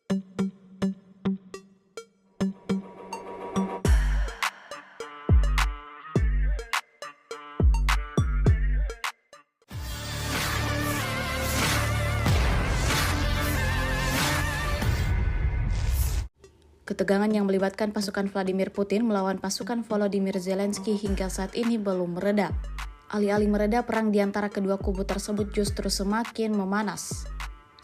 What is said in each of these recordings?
Ketegangan yang melibatkan pasukan Vladimir Putin melawan pasukan Volodymyr Zelensky hingga saat ini belum mereda. Alih-alih mereda, perang di antara kedua kubu tersebut justru semakin memanas.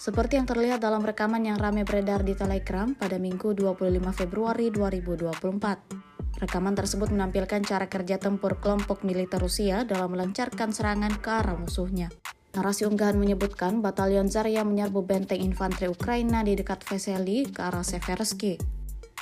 Seperti yang terlihat dalam rekaman yang ramai beredar di Telegram pada Minggu 25 Februari 2024. Rekaman tersebut menampilkan cara kerja tempur kelompok militer Rusia dalam melancarkan serangan ke arah musuhnya. Narasi unggahan menyebutkan Batalion Zarya menyerbu benteng infanteri Ukraina di dekat Vesely ke arah Seversky.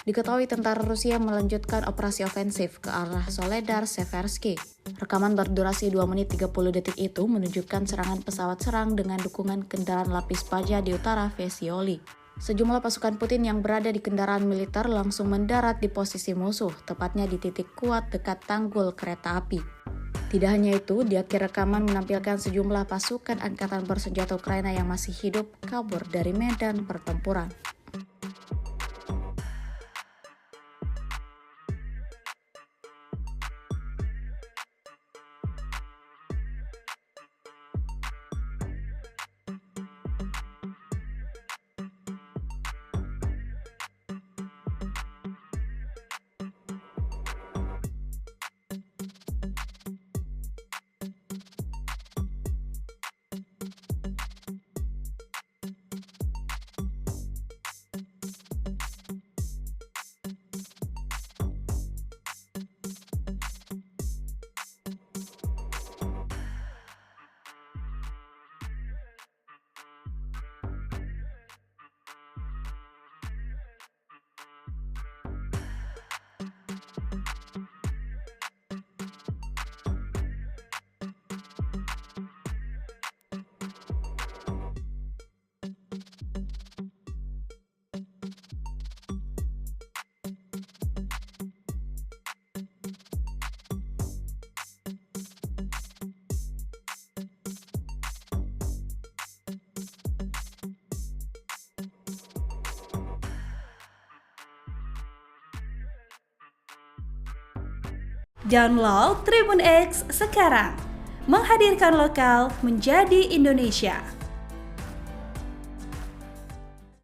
Diketahui tentara Rusia melanjutkan operasi ofensif ke arah Soledar Seversky. Rekaman berdurasi 2 menit 30 detik itu menunjukkan serangan pesawat serang dengan dukungan kendaraan lapis baja di utara Vesyoli. Sejumlah pasukan Putin yang berada di kendaraan militer langsung mendarat di posisi musuh, tepatnya di titik kuat dekat tanggul kereta api. Tidak hanya itu, di akhir rekaman menampilkan sejumlah pasukan angkatan bersenjata Ukraina yang masih hidup kabur dari medan pertempuran. Download Tribun X sekarang, menghadirkan lokal menjadi Indonesia.